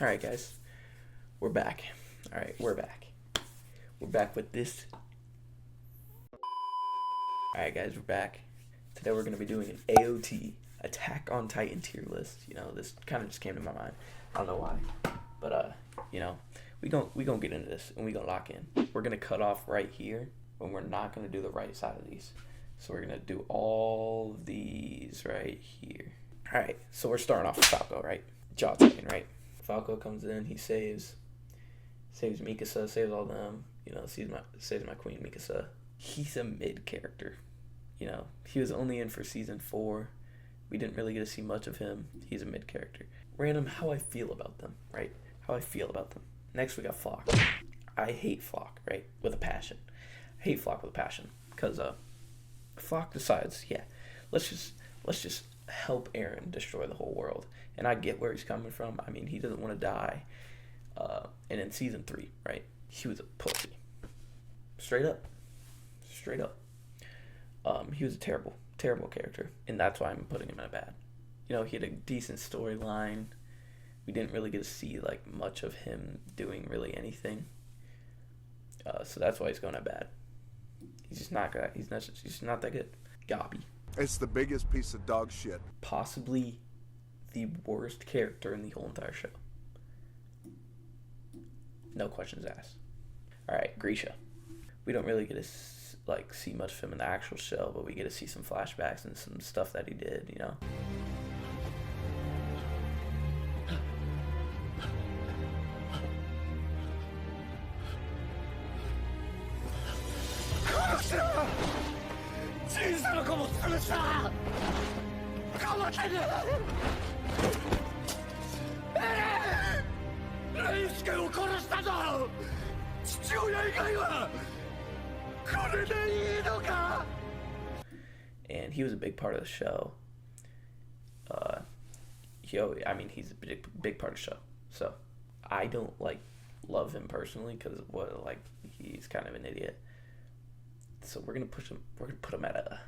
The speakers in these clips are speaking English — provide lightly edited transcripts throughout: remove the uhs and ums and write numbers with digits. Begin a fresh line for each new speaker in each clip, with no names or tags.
Alright, guys. We're back. Alright, we're back. We're back with this. Alright, guys, we're back. Today we're going to be doing an AOT, Attack on Titan tier list. You know, this kind of just came to my mind. I don't know why. But, you know, we gonna get into this and we gonna lock in. We're going to cut off right here when we're not going to do the right side of these. So we're going to do all of these right here. Alright, so we're starting off with Falco, right? Jaw Titan, right? Falco comes in, he saves Mikasa, saves all them, you know, saves my queen Mikasa. He's a mid character, you know. He was only in for season 4. We didn't really get to see much of him. He's a mid character. Random how I feel about them, right? How I feel about them. Next we got Floch. I hate Floch, right? With a passion. I hate Floch with a passion because Floch decides, yeah, let's just help Eren destroy the whole world. And I get where he's coming from. I mean, he doesn't want to die. And in season 3, right, he was a pussy. Straight up. He was a terrible character. And that's why I'm putting him in a bad. You know, he had a decent storyline. We didn't really get to see, like, much of him doing really anything. So that's why he's going at bad. He's just not good. He's just not that good. Gabi.
It's the biggest piece of dog shit.
Possibly the worst character in the whole entire show. No questions asked. Alright, Grisha. We don't really get to see much of him in the actual show, but we get to see some flashbacks and some stuff that he did, you know. And he was a big part of the show. He's a big part of the show. So I don't love him personally because he's kind of an idiot. So we're gonna put him at a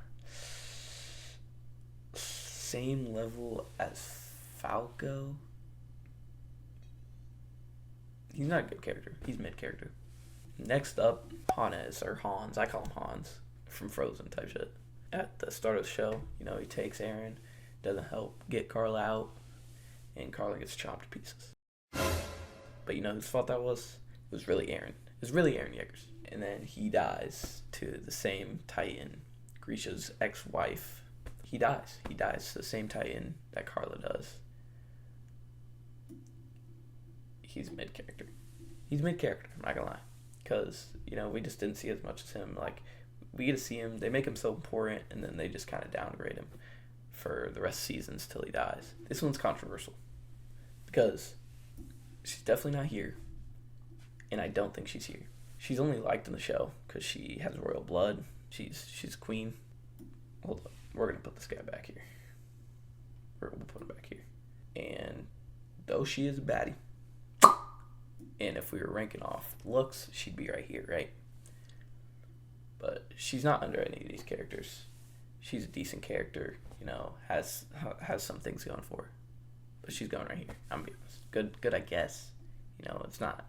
same level as Falco. He's not a good character. He's mid character. Next up, Hannes, or Hans. I call him Hans from Frozen type shit. At the start of the show, you know, he takes Eren, doesn't help get Carla out, and Carla gets chopped to pieces. But you know whose fault that was? It was really Eren. It was really Eren Yeager's. And then he dies to the same Titan, Grisha's ex-wife. He dies to the same Titan that Carla does. He's mid character. I'm not gonna lie. Because, you know, we just didn't see as much as him. Like, we get to see him, they make him so important, and then they just kind of downgrade him for the rest of seasons till he dies. This one's controversial. Because she's definitely not here, and I don't think she's here. She's only liked in the show because she has royal blood. She's a queen. Hold up. We're going to put this guy back here. We'll put him back here. And though she is a baddie, and if we were ranking off looks, she'd be right here, right? But she's not under any of these characters. She's a decent character, you know, has some things going for her. But she's going right here. I'm gonna be honest. Good, I guess. You know, it's not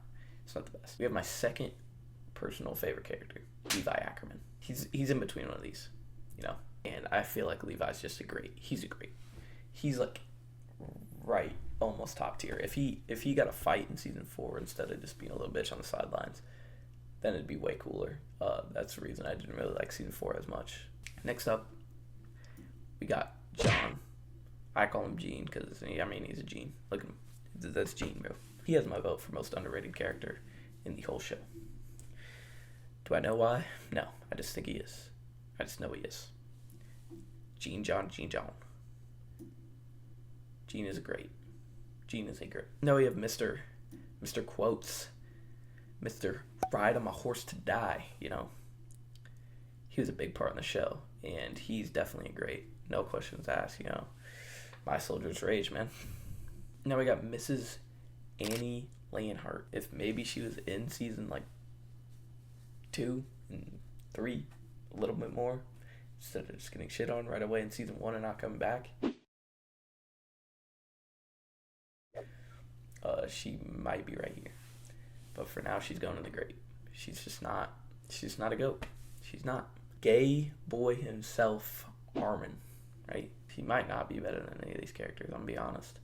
the best. We have my second personal favorite character, Levi Ackerman. He's in between one of these, you know. And I feel like Levi's just he's like right almost top tier. If he got a fight in season 4 instead of just being a little bitch on the sidelines, then it'd be way cooler. That's the reason I didn't really like season 4 as much. Next up, we got John. I call him Gene because, I mean, he's a Gene. Look at him. That's Gene, bro. He has my vote for most underrated character in the whole show. Do I know why? No. I just think he is. I just know he is. Gene John. Gene is great. Now we have Mr. Quotes. Mr. Ride on My Horse to Die, you know. He was a big part in the show, and he's definitely great. No questions asked, you know. My Soldier's Rage, man. Now we got Mrs. Annie Leonhardt. If maybe she was in season 2 and 3, a little bit more, instead of just getting shit on right away in season 1 and not coming back. she might be right here. But for now, she's going to the great. She's just not a GOAT. She's not. Gay boy himself, Armin, right? He might not be better than any of these characters, I'm going to be honest.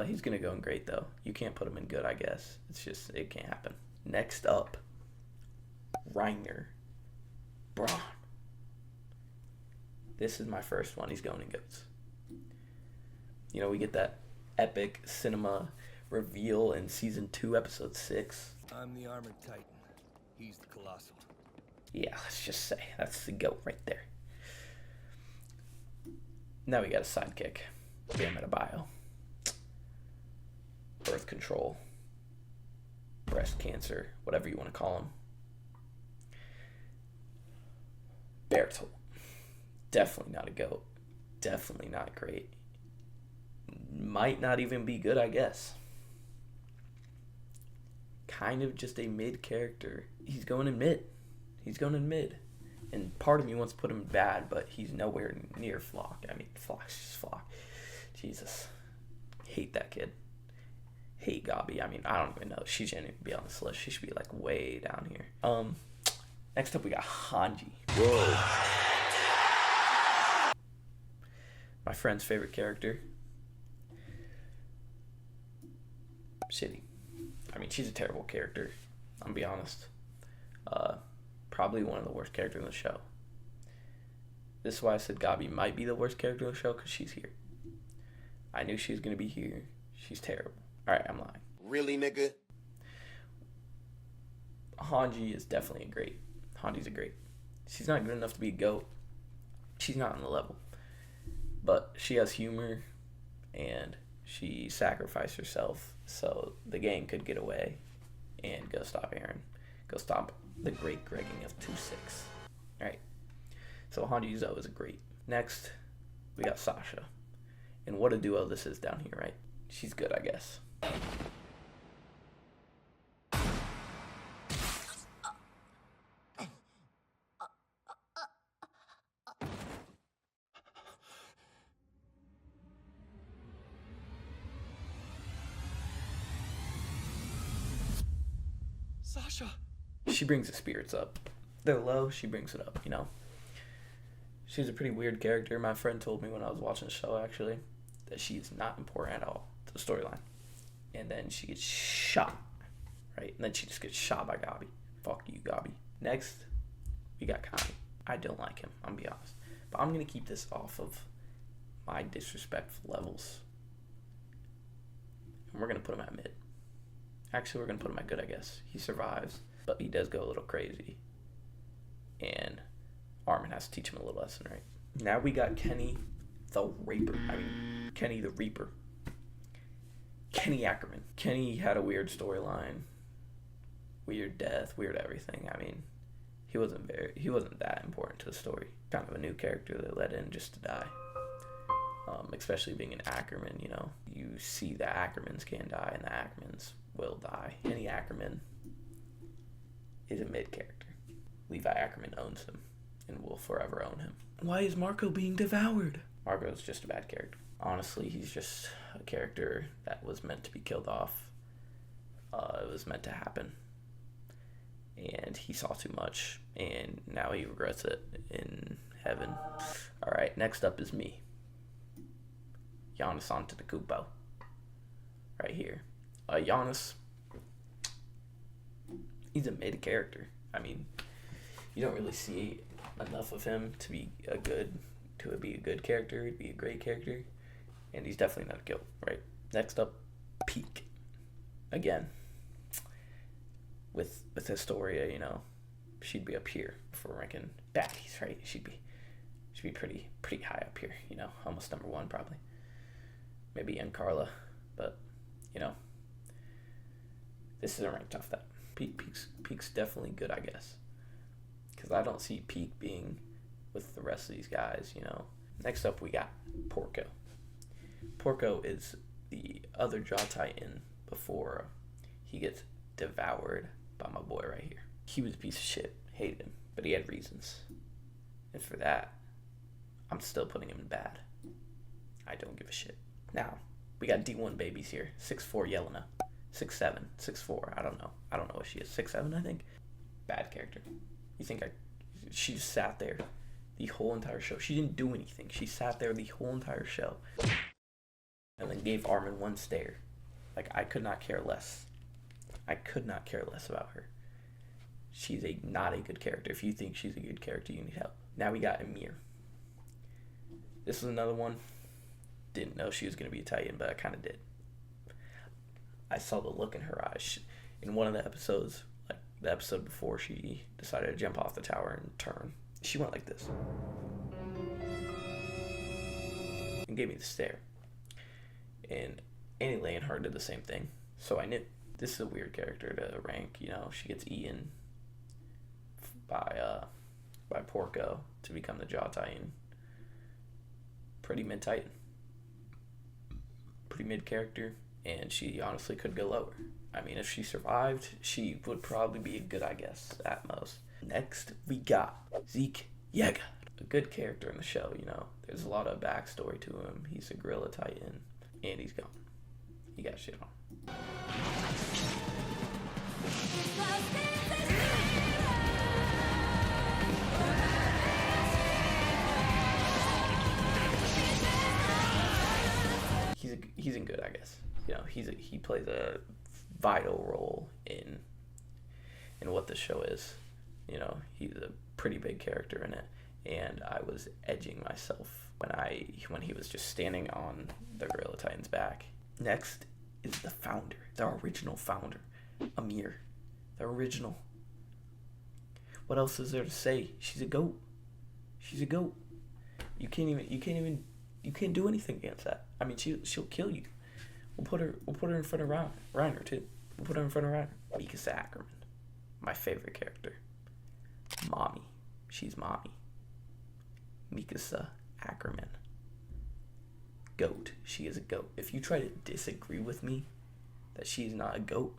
He's going to go in great, though. You can't put him in good, I guess. It can't happen. Next up, Reiner Braun. This is my first one. He's going in GOATs. You know, we get that epic cinema reveal in Season 2, Episode 6.
I'm the Armored Titan. He's the Colossal.
Yeah, let's just say that's the GOAT right there. Now we got a sidekick. Bam Adebayo. Birth control. Breast cancer. Whatever you want to call him. Bertolt. Definitely not a GOAT. Definitely not great. Might not even be good, I guess. Kind of just a mid character. He's going in mid. And part of me wants to put him bad, but he's nowhere near Flock. I mean, Flock's just Flock. Jesus. Hate that kid. Hate Gabi. I mean, I don't even know. She shouldn't even be on this list. She should be like way down here. Next up we got Hanji.
Whoa.
My friend's favorite character. Shitty. I mean, she's a terrible character. I'm gonna be honest. Probably one of the worst characters in the show. This is why I said Gabi might be the worst character in the show, because she's here. I knew she was gonna be here. She's terrible. Alright, I'm lying.
Really, nigga?
Hanji is definitely Hanji's a great. She's not good enough to be a GOAT. She's not on the level. But she has humor, and she sacrificed herself so the gang could get away and go stop Eren. Go stop the great Gregging of 2-6. Alright. So Hanji Zoe is a great. Next, we got Sasha. And what a duo this is down here, right? She's good, I guess.
Sasha!
She brings the spirits up. They're low, she brings it up, you know? She's a pretty weird character. My friend told me when I was watching the show, actually, that she's not important at all to the storyline. And then she gets shot, right? And then she just gets shot by Gabi. Fuck you, Gabi. Next, we got Connie. I don't like him, I'm gonna be honest. But I'm gonna keep this off of my disrespectful levels. And we're gonna put him at mid. Actually, we're gonna put him at good, I guess. He survives, but he does go a little crazy. And Armin has to teach him a little lesson, right? Now we got Kenny the Reaper. Kenny the Reaper. Kenny Ackerman. Kenny had a weird storyline. Weird death, weird everything. I mean, he wasn't that important to the story. Kind of a new character they let in just to die. Especially being an Ackerman, you know. You see the Ackermans can die and the Ackermans will die. Kenny Ackerman is a mid character. Levi Ackerman owns him and will forever own him. Why is Marco being devoured? Marco's just a bad character. Honestly, he's just a character that was meant to be killed off. It was meant to happen. And he saw too much, and now he regrets it in heaven. Alright, next up is me. Giannis Antetokounmpo. Right here. Giannis, he's a mid character. I mean, you don't really see enough of him to be a good character, to be a great character, and he's definitely not a GOAT, right? Next up, Peak. Again, with Historia, you know, she'd be up here if we're ranking baddies, right? She'd be pretty high up here, you know, almost number 1 probably. Maybe Ian Carla, but you know, this isn't ranked off that. Peak's definitely good, I guess, because I don't see Peak being with the rest of these guys, you know. Next up, we got Porco. Porco is the other Jaw Titan before he gets devoured by my boy right here. He was a piece of shit, hated him, but he had reasons, and for that, I'm still putting him in bad. I don't give a shit. Now, We got D1 babies here. 6'4" Yelena. 6'7", 6'4". I don't know what she is. 6'7", I think. Bad character. You think she just sat there the whole entire show. She didn't do anything. She sat there the whole entire show. And then gave Armin one stare. Like, I could not care less. I could not care less about her. She's not a good character. If you think she's a good character, you need help. Now we got Ymir. This is another one. Didn't know she was going to be Italian, but I kind of did. I saw the look in her eyes. In one of the episodes, like the episode before she decided to jump off the tower and turn, she went like this. And gave me the stare. And Annie Leonhardt did the same thing. So I knew. This is a weird character to rank. You know, she gets eaten by Porco to become the Jaw Titan. Pretty mid-Titan. Pretty mid character. And she honestly could go lower. I mean, if she survived, she would probably be good, I guess, at most. Next, we got Zeke Yeager. A good character in the show, you know. There's a lot of backstory to him. He's a gorilla titan, and he's gone. He got shit on. He's in good, I guess. You know, he plays a vital role in what the show is. You know, he's a pretty big character in it, and I was edging myself when he was just standing on the Gorilla Titan's back. Next is the founder, the original founder, Ymir, the original. What else is there to say? She's a goat. She's a goat. You can't do anything against that. I mean, she'll kill you. We'll put her in front of Reiner too. We'll put her in front of Reiner. Mikasa Ackerman, my favorite character. Mommy, she's mommy. Mikasa Ackerman. Goat. She is a goat. If you try to disagree with me that she's not a goat,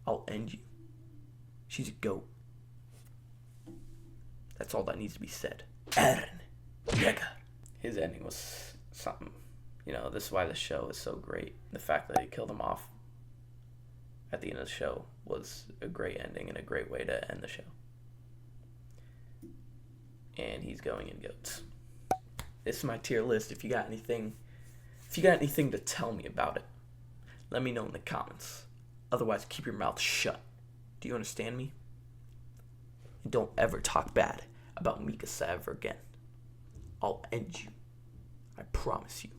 I'll end you. She's a goat. That's all that needs to be said. Eren Yeager. His ending was something. You know, this is why the show is so great. The fact that he killed him off at the end of the show was a great ending and a great way to end the show. And he's going in goats. This is my tier list. If you got anything to tell me about it, let me know in the comments. Otherwise, keep your mouth shut. Do you understand me? And don't ever talk bad about Mikasa ever again. I'll end you. I promise you.